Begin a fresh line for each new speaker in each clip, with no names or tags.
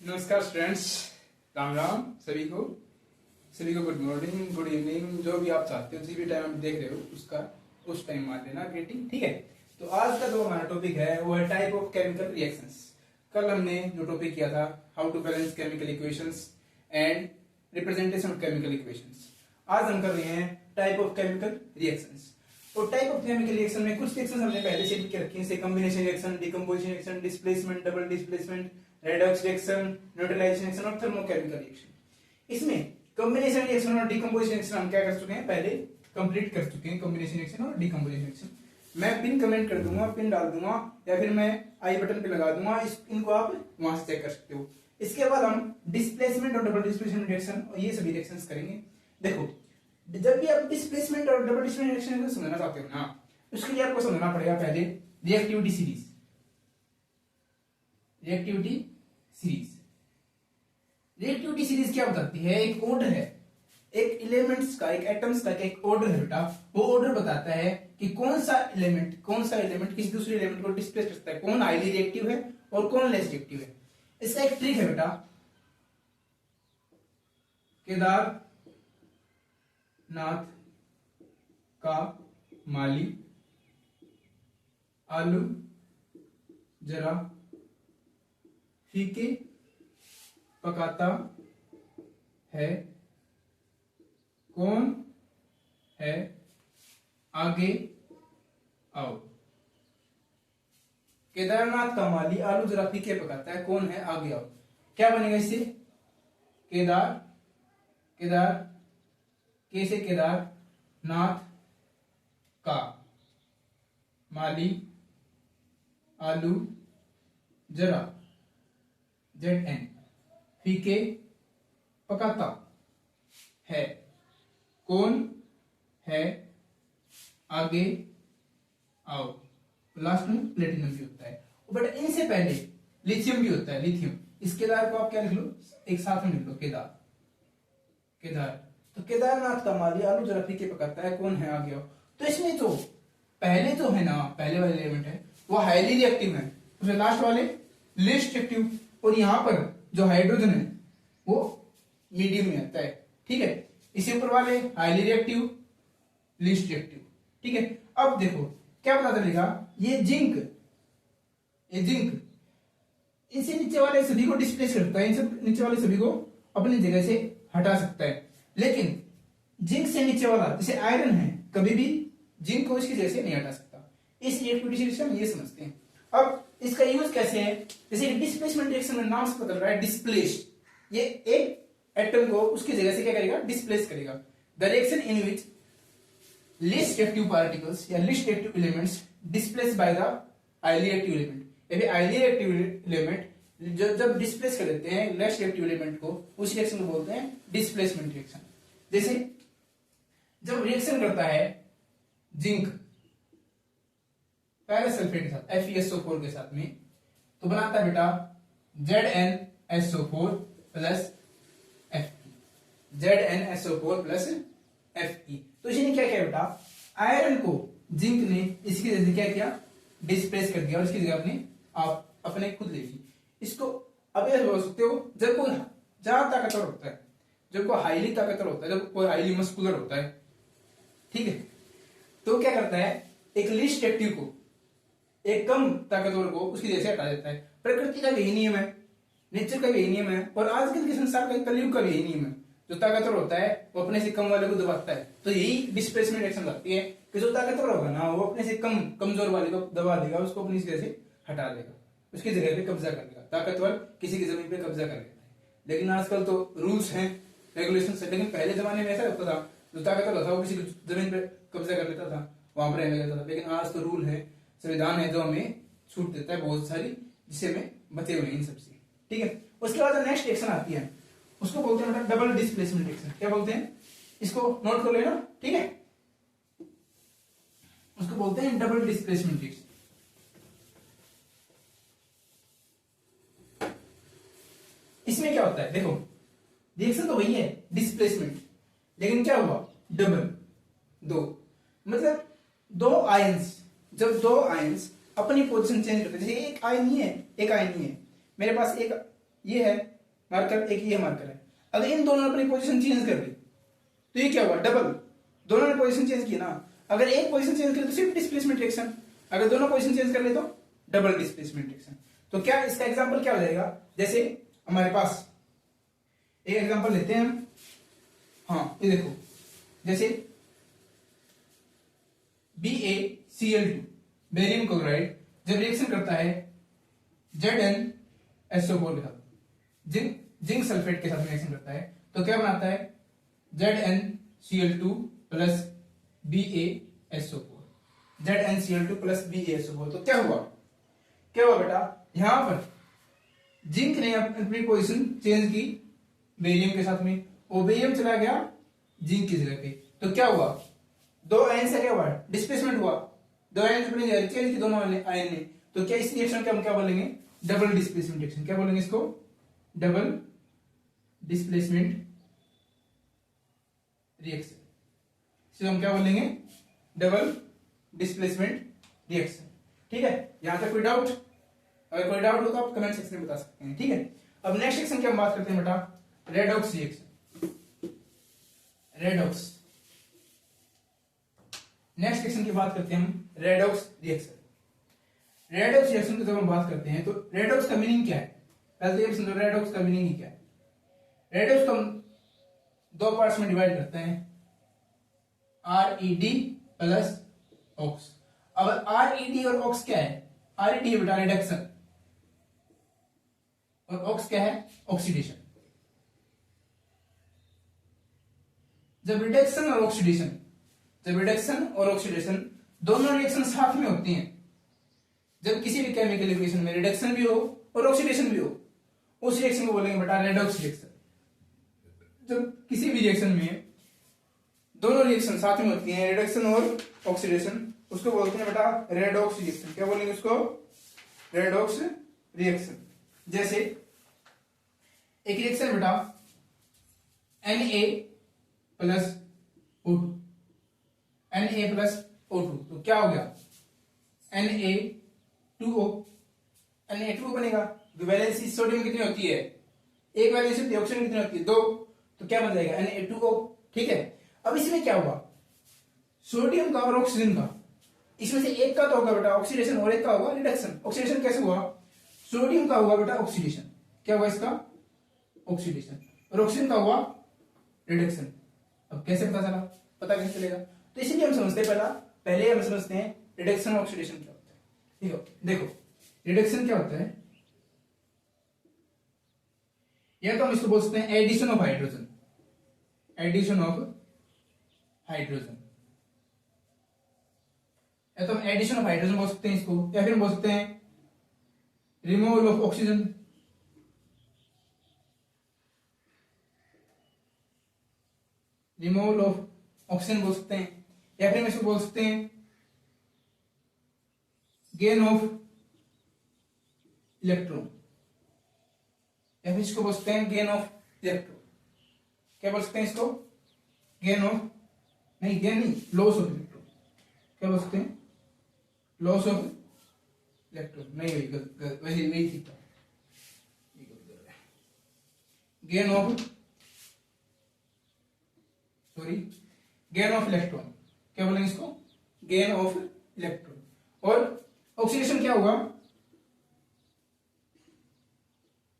नमस्कार स्टूडेंट्स, राम राम सभी को गुड मॉर्निंग, गुड इवनिंग, जो भी आप चाहते हो, जिस भी टाइम आप देख रहे हो उसका उस टाइम मान लेना ग्रीटिंग। ठीक है, तो आज का जो हमारा टॉपिक है वो है टाइप ऑफ केमिकल रिएक्शंस। कल हमने जो टॉपिक किया था how to balance chemical equations and representation of chemical equations, आज हम कर रहे हैं टाइप ऑफ केमिकल रिएक्शंस। और टाइप ऑफ केमिकल रिएक्शन में कुछ रिएक्शन हमने पहले से लिख के रखी है, जैसे combination reaction, decomposition reaction, displacement, double displacement, redox reaction, neutralisation reaction और थर्मोकेमिकल रिएक्शन। इसमें कॉम्बिनेशन रिएक्शन और डिकम्पोजिशन रिएक्शन हम क्या कर चुके हैं, पहले कंप्लीट कर चुके हैं। कॉम्बिनेशन रिएक्शन और डिकम्पोजिशन रिएक्शन मैं पिन कमेंट कर दूंगा, पिन डाल दूंगा या फिर मैं आई बटन पे लगा दूंगा, इनको आप वहां से चेक कर सकते हो। इसके बाद हम डिस्प्लेसमेंट और डबल डिस्प्लेसमेंट रिएक्शन और ये सभी रिएक्शंस करेंगे। देखो, जब भी आप डिस्प्लेसमेंट और डबल डिस्प्लेसमेंट रिएक्शन को समझना चाहते हो ना, उसके लिए आपको समझना पड़ेगा पहले रिएक्टिविटी सीरीज। रिएक्टिविटी सीरीज क्या बताती है? एक ऑर्डर है, एक एलिमेंट्स का, एक एटम्स का एक ऑर्डर है बेटा। वो ऑर्डर बताता है कि कौन सा एलिमेंट किसी दूसरे एलिमेंट को डिस्प्लेस करता है, कौन हाईली रिएक्टिव है और कौन लेस रिएक्टिव है। इसका एक ट्रिक है बेटा, केदारनाथ का माली आलू जरा फीके पकाता है, कौन है आगे आओ। केदारनाथ का माली आलू जरा फीके पकाता है, कौन है आगे आओ। क्या बनेगा इससे? केदार कैसे केदारनाथ का माली आलू जरा ZN फीके पकाता है, कौन है आगे आओ। लास्ट में प्लेटिनम भी होता है, बट इनसे पहले लिथियम भी होता है। लिथियम, इस केदार को आप क्या लिख लो, एक साथ में लिख लो, केदार। तो केदारनाथ का माली आलू जरा फीके पकाता है, कौन है आगे आओ। तो इसमें जो पहले जो है ना, पहले वाले एलिमेंट है वो हाईली रिएक्टिव है, उसमें लास्ट वाले लीस्ट रिएक्टिव। और यहां पर जो हाइड्रोजन है वो मीडियम में आता है। ठीक है, इसी ऊपर वाले हाईली रिएक्टिव, लीस्ट रिएक्टिव। ठीक है, अब देखो क्या पता चलेगा, ये जिंक इनसे नीचे वाले सभी को डिस्प्लेस करता है, इनसे नीचे वाले सभी को अपनी जगह से हटा सकता है। लेकिन जिंक से नीचे वाला जैसे आयरन है, कभी भी जिंक को उसकी जगह से नहीं हटा सकता। इस रिएक्टिविटी रिएक्शन हम ये समझते हैं। अब इसका यूज कैसे है? जैसे डिस्प्लेसमेंट रिएक्शन में नाम से पता चल रहा है, डिस्प्लेस, ये एक एटम को उसकी जगह से क्या करेगा, डिस्प्लेस करेगा। The reaction in which least reactive particles या least reactive elements displaced by the highly reactive element। यदि highly reactive element जब डिस्प्लेस कर देते हैं लेस रिएक्टिव एलिमेंट को, उस रिएक्शन को बोलते हैं डिस्प्लेसमेंट रिएक्शन। जैसे जब रिएक्शन करता है जिंक पैरस सल्फेट के साथ, FeSO4 के साथ में, तो बनाता है बेटा ZnSO4 plus Fe। ZnSO4 plus Fe। तो इसने क्या किया बेटा, आयरन को जिंक ने इसकी जगह क्या किया, डिस्प्लेस कर दिया और इसकी जगह अपने खुद ले ली। इसको अब ये बोल सकते हो, जब कोई ज्यादा ताकतवर होता है, जब कोई हाईली ताकतवर होता है, जब कोई हाईली मस्कुलर होता है, ठीक है, तो क्या करता है, एक लीस्ट रिएक्टिव को, एक कम ताकतवर को उसकी जगह से हटा देता है। प्रकृति का यही नियम है, नेचर का यही नियम है, और आजकल के संसार का, कलयुग का यही नियम है। जो ताकतवर होता है वो अपने से कम वाले को दबाता है। तो यही डिस्प्लेसमेंट रिएक्शन लगती है कि जो ताकतवर होगा ना, वो अपने से कमजोर वाले को दबा देगा, उसको अपनी जगह से हटा देगा, उसकी जगह पे कब्जा कर लेगा। ताकतवर किसी की जमीन पे कब्जा कर लेता है। लेकिन आजकल तो रूल्स हैं, रेगुलेशन है, लेकिन पहले जमाने में ऐसा होता था, जो ताकतवर था वो किसी की जमीन पे कब्जा कर लेता था, वहां पर रहने लगता था। लेकिन आज तो रूल है, संविधान है, जो हमें छूट देता है बहुत सारी, जिससे हमें बचे हुए इन सबसे। ठीक है, उसके बाद नेक्स्ट रिएक्शन आती है, उसको बोलते हैं डबल डिस्प्लेसमेंट रिएक्शन। क्या बोलते हैं, इसको नोट कर लेना। ठीक है, उसको बोलते हैं डबल डिस्प्लेसमेंट रिएक्शन। इसमें क्या होता है, देखो रिएक्शन तो वही है डिस्प्लेसमेंट, लेकिन क्या हुआ, डबल, दो, मतलब दो आयंस, जब दो आयंस अपनी पोजीशन चेंज करते हैं, जैसे एक आयन ही है, एक आयन ही है, मेरे पास एक ये है मार्कर, एक ये मार्कर है। अगर इन दोनों ने अपनी पोजीशन चेंज कर दी तो ये क्या हुआ, डबल। दोनों ने पोजीशन चेंज की ना, अगर एक पोजीशन चेंज करे तो सिर्फ डिस्प्लेसमेंट रिएक्शन, अगर दोनों पोजीशन चेंज कर ले तो डबल डिस्प्लेसमेंट रिएक्शन। तो क्या इसका एग्जांपल क्या हो जाएगा, जैसे हमारे पास एक एग्जांपल लेते हैं हम। हाँ ये देखो, जैसे BaCl2 बेरियम क्लोराइड जब रिएक्शन करता है ZnSO4 के साथ, जिंक सल्फेट के साथ रिएक्शन करता है, तो क्या बनाता है ZnCl2 plus BaSO4, ZnCl2 plus BaSO4। तो क्या हुआ बेटा, यहां पर जिंक ने अपनी पोजीशन चेंज की बेरियम के साथ में, और बेरियम चला गया जिंक की जगह पे, तो क्या हुआ, दो आयन से क्या हुआ, डिस्प्लेसमेंट हुआ, दो आयन अपनी जगह चेंज की दोनों आयन ने, तो क्या इस रिएक्शन को हम क्या बोलेंगे, डबल डिस्प्लेसमेंट रिएक्शन। क्या बोलेंगे इसको, डबल डिस्प्लेसमेंट रिएक्शन। इसको हम क्या बोलेंगे, डबल डिस्प्लेसमेंट रिएक्शन। ठीक है, यहां तक कोई डाउट, अगर कोई डाउट हो तो आप कमेंट सेक्शन में बता सकते हैं। ठीक है, अब नेक्स्ट सेक्शन की हम बात करते हैं बेटा, redox reaction. Redox, next section की बात करते हैं हम, रेडॉक्स रिएक्शन। रेडॉक्स रिएक्शन की जब हम बात करते हैं तो रेडॉक्स का मीनिंग क्या है, पहले तो ये समझो रेडॉक्स का मीनिंग ही क्या है। रेडॉक्स को हम दो पार्ट्स में डिवाइड करते हैं, RED प्लस ऑक्स। अब RED और ऑक्स क्या है, RED है बेटा रिडक्शन, और ऑक्स क्या है, ऑक्सीडेशन। जब रिडक्शन और ऑक्सीडेशन दोनों रिएक्शन साथ में होती हैं, जब किसी भी केमिकल रिएक्शन में रिडक्शन भी हो और ऑक्सीडेशन भी हो, उस रिएक्शन को बोलेंगे बेटा रेडॉक्स रिएक्शन। जब किसी भी रिएक्शन में दोनों रिएक्शन साथ में होती हैं, रिडक्शन और ऑक्सीडेशन, उसको बोलते हैं बेटा रेडॉक्स रिएक्शन। क्या बोलेंगे उसको, रेडॉक्स रिएक्शन। जैसे एक रिएक्शन बेटा Na plus O2, Na plus O2, तो क्या हो गया, Na2O, Na2O बनेगा। वैलेंसी सोडियम कितनी होती है, एक वैलेंसी होती है, ऑक्सीजन कितनी होती है, दो, तो क्या बन जाएगा Na2O। ठीक है, अब इसमें क्या हुआ, सोडियम का और ऑक्सीजन का, इसमें से एक का तो होगा बेटा ऑक्सीडेशन और एक का होगा रिडक्शन। ऑक्सीडेशन कैसे हुआ, सोडियम का हुआ बेटा ऑक्सीडेशन, क्या हुआ इसका, ऑक्सीडेशन, और ऑक्सीजन का हुआ रिडक्शन। अब कैसे पता कैसे चलेगा, तो इसीलिए हम समझते हैं पहले हम समझते हैं रिडक्शन और ऑक्सीडेशन क्या होता है। ठीक है, देखो रिडक्शन क्या होता है, या तो हम इसको बोल सकते हैं addition of hydrogen, addition of hydrogen, या तो हम एडिशन ऑफ हाइड्रोजन बोल सकते हैं इसको, या फिर हम बोल सकते हैं removal of oxygen, removal of oxygen बोल सकते हैं, या फिर हम इसको बोल सकते हैं गेन ऑफ इलेक्ट्रॉन, या फिर इसको बोल सकते हैं गेन ऑफ इलेक्ट्रॉन। क्या बोल सकते हैं इसको, गेन ऑफ, नहीं गेन नहीं, लॉस ऑफ इलेक्ट्रॉन। क्या बोल सकते हैं, लॉस ऑफ इलेक्ट्रॉन, नहीं वही वही ठीक था, gain of, sorry gain of electron. क्या बोलेंगे इसको, गेन ऑफ इलेक्ट्रॉन। और ऑक्सीडेशन क्या होगा,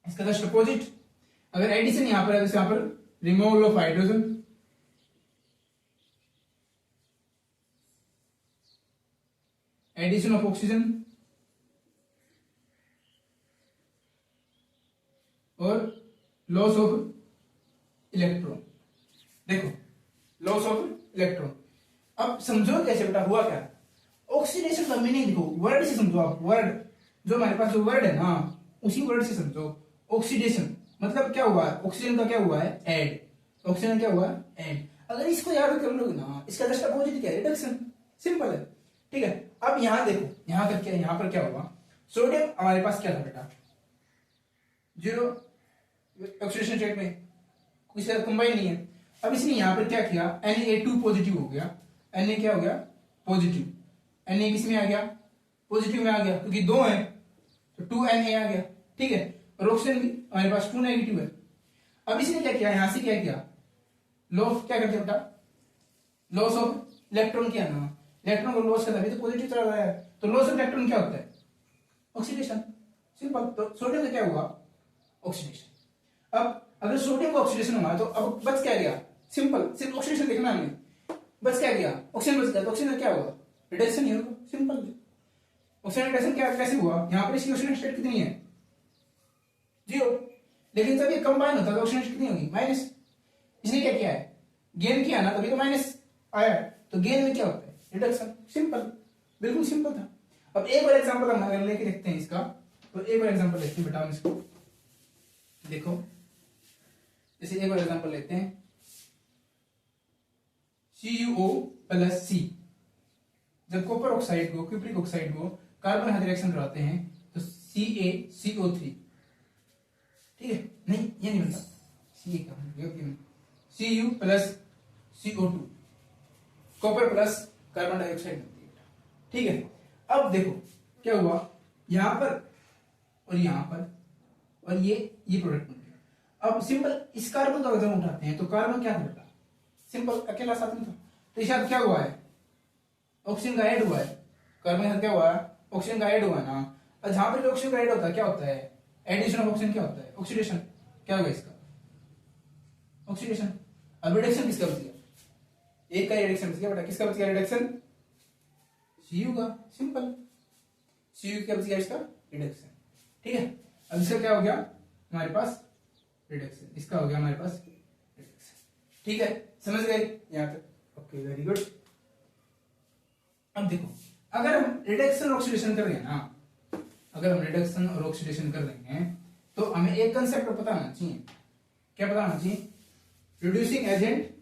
इसका जस्ट अपोजिट। अगर एडिशन यहां पर है तो यहां पर removal of hydrogen, addition of oxygen, और लॉस ऑफ इलेक्ट्रॉन। देखो लॉस ऑफ इलेक्ट्रॉन। अब समझो कैसे बेटा हुआ क्या, ऑक्सीडेशन का मीनिंग देखो, वर्ड से समझो आप, वर्ड जो हमारे पास जो वर्ड है ना उसी वर्ड से समझो। ऑक्सीडेशन मतलब क्या हुआ है, ऑक्सीजन का क्या हुआ है, ऐड, ऑक्सीजन क्या हुआ है, ऐड। अगर इसको याद कर लोगे ना, इसका जस्ट अपोजिट क्या है, रिडक्शन, सिंपल है। ठीक है, अब यहां देखो, यहां पर क्या हुआ, सोडियम हमारे पास क्या था बेटा, जीरो ऑक्सीडेशन स्टेट में, कुछ कंबाइन नहीं है। अब इसने यहां पर क्या किया, Na2 पॉजिटिव हो गया, Na क्या हो गया, पॉजिटिव, Na किस में आ गया, पॉजिटिव में आ गया, क्योंकि दो है तो 2Na आ गया। ठीक है, और ऑक्सीजन भी हमारे पास 2 नेगेटिव है। अब इसने क्या किया, यहां से क्या किया, लॉस क्या कर दिया बेटा, लॉस ऑफ इलेक्ट्रॉन किया ना, इलेक्ट्रॉन को लॉस करता है तो पॉजिटिव चला रहा है, तो लॉस ऑफ इलेक्ट्रॉन क्या होता है, ऑक्सीडेशन, सिंपल। तो सोडियम का क्या हुआ, ऑक्सीडेशन। अब अगर सोडियम का ऑक्सीडेशन हुआ तो अब बच क्या गया, सिंपल, सिर्फ ऑक्सीडेशन देखना हमने, बच क्या गया, ऑक्सीजन बच गया, तो ऑक्सीजन क्या होगा, रिडक्शन ही होगा, सिंपल। ऑक्सीजन रिडक्शन क्या कैसे हुआ, यहां पर इसकी ऑक्सीजन स्टेट कितनी है, 0, लेकिन जब ये कंबाइन होता है तो ऑक्सीजन कितनी होगी, माइनस। इसने क्या किया है, गेन किया ना, तभी तो माइनस आया, तो गेन में क्या होता है, रिडक्शन, सिंपल, बिल्कुल सिंपल था। अब एक और एग्जांपल हम अगर लेके देखते हैं इसका, तो एक और एग्जांपल लेते हैं बेटा हम इसको, देखो जैसे एक और एग्जांपल लेते हैं, CuO प्लस C, जब कॉपर ऑक्साइड को, क्यूप्रिक ऑक्साइड को कार्बन हाइड्रोजन रिएक्शन कराते हैं तो CaCO3, ठीक है, नहीं ये नहीं बनता, Ca का Cu plus CO2, copper plus carbon dioxide बनती है, ठीक है। अब देखो क्या हुआ, यहां पर और यहां पर, और ये प्रोडक्ट बन गया। अब सिंपल इस कार्बन का वजन उठाते हैं तो कार्बन क्या था, सिंपल अकेला साथ में था, तो इस साथ क्या हुआ है, ऑक्सीजन का ऐड हुआ है, कार्बन के साथ क्या हुआ है, ऑक्सीजन का ऐड हुआ ना, और जहां पर ऑक्सीजन का ऐड होता है क्या होता है, एडिशन ऑफ ऑक्सीजन क्या होता है, ऑक्सीडेशन, क्या होगा इसका, ऑक्सीडेशन। अब रिडक्शन किसका बच गया, एक का रिडक्शन बच गया बेटा, किसका बच गया रिडक्शन, Cu का, सिंपल, Cu क्या बच गया इसका, रिडक्शन, ठीक है। अब इसका क्या हो गया हमारे पास, रिडक्शन, इसका हो गया हमारे पास रिडक्शन, ठीक है, समझ गए यहां तक, ओके वेरी गुड। अब देखो अगर हम रिडक्शन ऑक्सीडेशन कर रहे हैं ना, अगर हम रिडक्शन और ऑक्सीडेशन कर रहे हैं तो हमें एक कंसेप्ट पता होना चाहिए, क्या पता होना चाहिए, रिड्यूसिंग एजेंट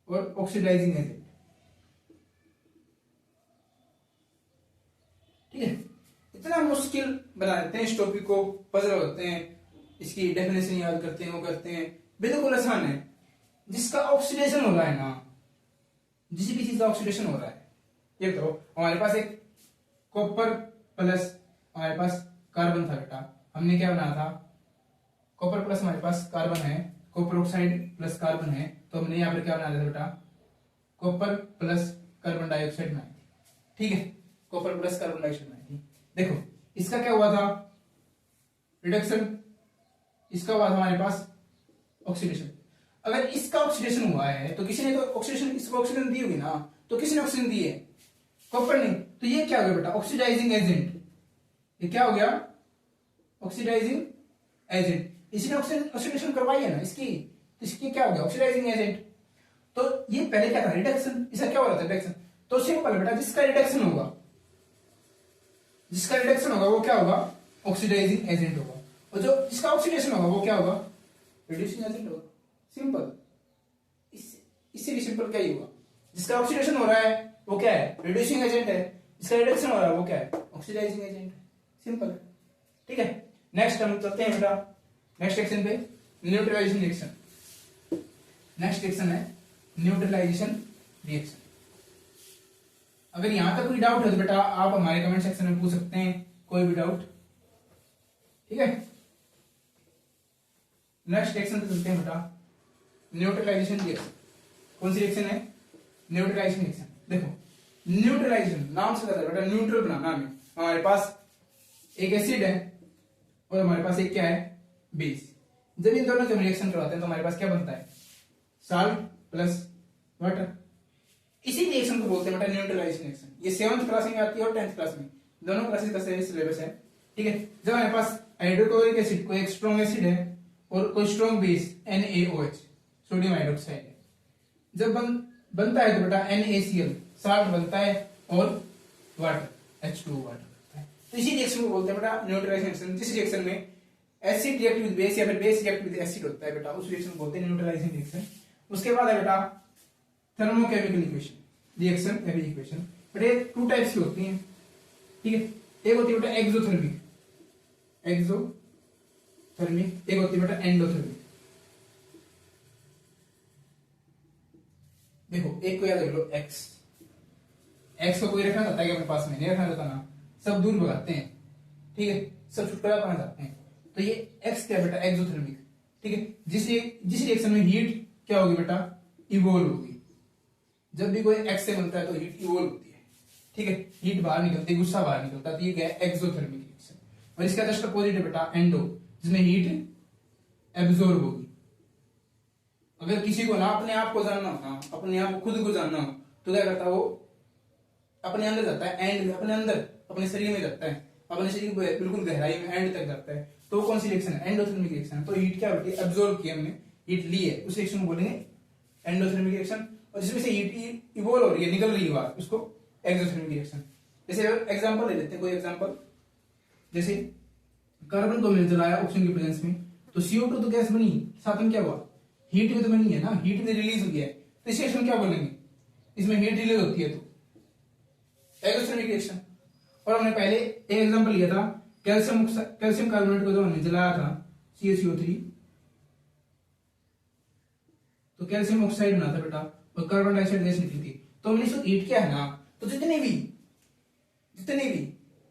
और ऑक्सीडाइजिंग एजेंट, ठीक है। इतना मुश्किल बना देते हैं इस टॉपिक को, पजल होते हैं, इसकी डेफिनेशन याद करते हैं, वो करते हैं, बिल्कुल आसान है। जिसका ऑक्सीडेशन हो रहा है ना, जिस भी चीज का ऑक्सीडेशन हो रहा है, ये तो हमारे पास एक कॉपर प्लस हमारे पास कार्बन था बेटा, हमने क्या बनाया था, कॉपर प्लस हमारे पास कार्बन है, कॉपर ऑक्साइड प्लस कार्बन है, तो हमने यहाँ पर क्या बनाया था बेटा, कॉपर प्लस कार्बन डाइऑक्साइड बनाई थी, ठीक है, कॉपर प्लस कार्बन डाइऑक्साइड बनाई थी। देखो इसका क्या हुआ था, रिडक्शन, इसका हुआ था हमारे पास ऑक्सीडेशन। अगर इसका ऑक्सीडेशन हुआ है तो किसी ने तो ऑक्सीडेशन, इसको ऑक्सीजन दी होगी ना, तो किसी ने ऑक्सीजन दी है, कॉपर ने, तो ये क्या हो गया बेटा, ऑक्सीडाइजिंग एजेंट, ये क्या हो गया, ऑक्सीडाइजिंग एजेंट, इसने ऑक्सीडेशन करवाई है ना इसकी, तो इसकी क्या हो गया, ऑक्सीडाइजिंग एजेंट। तो ये पहले क्या था, रिडक्शन, इसका क्या हो रहा था, रिडक्शन। तो सिंपल बेटा, जिसका रिडक्शन होगा, जिसका रिडक्शन होगा वो क्या होगा, ऑक्सीडाइजिंग एजेंट होगा, और जो जिसका ऑक्सीडेशन होगा वो क्या होगा, रिड्यूसिंग एजेंट होगा, सिंपल। इससे भी सिंपल क्या ही होगा, जिसका ऑक्सीडेशन हो रहा है वो क्या है, रिड्यूसिंग एजेंट है, जिसका रिडक्शन हो रहा है वो क्या है, ऑक्सीडाइजिंग एजेंट है, सिंपल, ठीक है। नेक्स्ट हम चलते हैं बेटा नेक्स्ट सेक्शन पे, न्यूट्रलाइजेशन रिएक्शन। नेक्स्ट सेक्शन है न्यूट्रलाइजेशन रिएक्शन। अगर यहां तक कोई डाउट है तो बेटा आप हमारे कमेंट सेक्शन में पूछ सकते हैं, कोई भी डाउट, ठीक है। नेक्स्ट रिएक्शन पे चलते हैं बेटा, न्यूट्रलाइजेशन रिएक्शन। कौन सी रिएक्शन है, न्यूट्रलाइजेशन रिएक्शन। देखो न्यूट्रलाइजेशन नाम से बेटा, न्यूट्रल बनाना है, हमारे पास एक एसिड है और हमारे पास एक क्या है, बेस। जब इन दोनों से हम रिएक्शन करवाते हैं तो हमारे पास क्या बनता है, साल्ट प्लस वाटर। इसी रिएक्शन को बोलते हैं बेटा न्यूट्रलाइजेशन रिएक्शन। ये 7th क्लास में आती है और 10th क्लास में, दोनों क्लासेस का सिलेबस है, ठीक है। जब हमारे पास हाइड्रोक्लोरिक एसिड कोई एक स्ट्रॉन्ग एसिड है और कोई strong base NaOH sodium hydroxide है, जब बनता है तो बेटा NaCl साल्ट बनता है और वाटर H2O वाटर बनता है। तो इसी रिएक्शन को बोलते हैं बेटा न्यूट्रलाइजेशन रिएक्शन। जिस रिएक्शन में एसिड रिएक्ट विद बेस या फिर बेस रिएक्ट विद एसिड होता है बेटा, उस रिएक्शन को बोलते हैं न्यूट्रलाइजेशन रिएक्शन। उसके बाद है बेटा थर्मोकेमिकल इक्वेशन रिएक्शन या फिर इक्वेशन। बट ये 2 टाइप्स की होती हैं, ठीक है। एक होती है बेटा एक्सोथर्मिक, एक होती है बेटा एंडोथर्मिक। देखो एक को याद रख लो, एक्स को कोई रखना चाहता है कि अपने पास में नहीं रखना चाहता ना, सब दूर भगाते हैं, ठीक है, सब छुटकारा पाना चाहते हैं। तो ये एक्स क्या बेटा, एक्सोथर्मिक, ठीक है। जिस रिएक्शन में हीट क्या होगी बेटा, इवोल्व होगी। जब भी कोई एक्स से बनता है तो हीट इवोल्व होती है, ठीक है, हीट बाहर निकलती है, गुस्सा बाहर निकलता है, तो ये क्या है, एक्सोथर्मिक रिएक्शन। और इसका जस्ट अपोजिट है बेटा, एंडो, जिसमें हीट एब्जॉर्ब होगी। अगर किसी को ना अपने आप को जानना हो, अपने आप खुद को जानना हो, तो क्या करता है वो अपने अंदर जाता है, एंड में, अपने अंदर, अपने शरीर में जाता है, अपने शरीर को बिल्कुल गहराई में एंड तक जाता है। तो कौन सी रिएक्शन है, एंडोथर्मिक रिएक्शन है। तो हीट क्या होती है, एब्जॉर्ब की हमने, हीट ली है, उस रिएक्शन को बोलेंगे एंडोथर्मिक रिएक्शन। और जिसमें से हीट इवोल्व हो रही है, निकल रही है बाहर, उसको एक्सोथर्मिक रिएक्शन। जैसे एग्जांपल ले लेते हैं, कोई एग्जांपल, जैसे कार्बन को हमने जलाया ऑक्सीजन की प्रेजेंस में, तो CO2 तो गैस बनी, साथ में क्या हुआ, हीट भी तो बनी है ना, हीट में रिलीज हुई है, तो इस रिएक्शन क्या बोलेंगे, इसमें हीट रिलीज होती है तो एक्सोथर्मिक रिएक्शन। और हमने पहले एक एग्जांपल लिया था, कैल्शियम कार्बोनेट को जो हमने जलाया था CaCO3, तो कैल्शियम ऑक्साइड बना था बेटा, और कार्बन डाइऑक्साइड गैस निकली थी। तो हमने इसको हीट किया है ना, तो जितने भी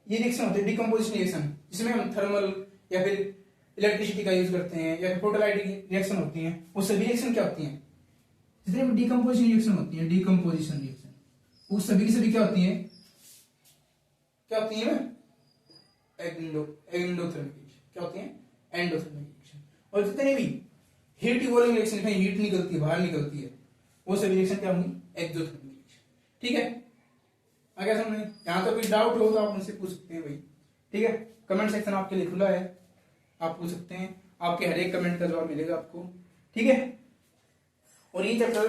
ये रिएक्शन होते हैं, डिकम्पोजिशन रिएक्शन, जिसमें हम थर्मल या फिर इलेक्ट्रिसिटी का यूज करते हैं, या फिर फोटोलाइटिक रिएक्शन होती हैं, वो सभी रिएक्शन क्या होती हैं, जितने भी डिकम्पोजिशन रिएक्शन होती हैं, डिकम्पोजिशन रिएक्शन, वो सभी की सभी क्या होती हैं, एंडोथर्मिक, क्या होती हैं, एंडोथर्मिक रिएक्शन। और जितने भी हीट इवॉल्विंग रिएक्शन, हीट निकलती है, बाहर निकलती है, वो सभी रिएक्शन क्या होंगी, एक्सोथर्मिक रिएक्शन, ठीक है। आगे समझ में, यहाँ तो कोई डाउट हो तो आप मुझसे पूछ सकते हैं भाई, ठीक है। कमेंट सेक्शन आपके लिए खुला है, आप पूछ सकते हैं, आपके हर एक कमेंट का जवाब मिलेगा आपको, ठीक है। और ये चैप्टर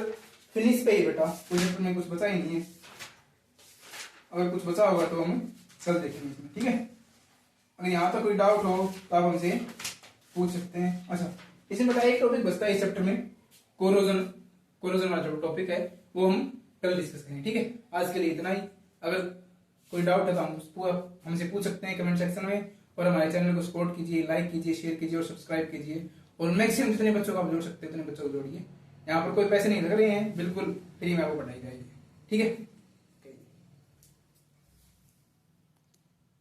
फिनिश पे ही बेटा, कोई चैप्टर में कुछ बचा ही नहीं है, अगर कुछ बचा होगा तो हम कल देखेंगे इसमें, ठीक है। अगर यहाँ तक कोई डाउट हो तो आप हमसे पूछ सकते हैं। अच्छा, इसमें बेटा एक टॉपिक बचता है इस चैप्टर में, कोरोजन वाला जो टॉपिक है वो हम कल डिस्कस करेंगे, ठीक है। आज के लिए इतना ही। अगर कोई डाउट है तो हम हमसे पूछ सकते हैं कमेंट सेक्शन में, और हमारे चैनल को सपोर्ट कीजिए, लाइक कीजिए, शेयर कीजिए और सब्सक्राइब कीजिए, और मैक्सिमम जितने बच्चों को आप जोड़ सकते हैं उतने बच्चों को जोड़िए। यहाँ पर कोई पैसे नहीं लग रहे हैं, बिल्कुल फ्री में आपको पढ़ाई जाएगी, ठीक है।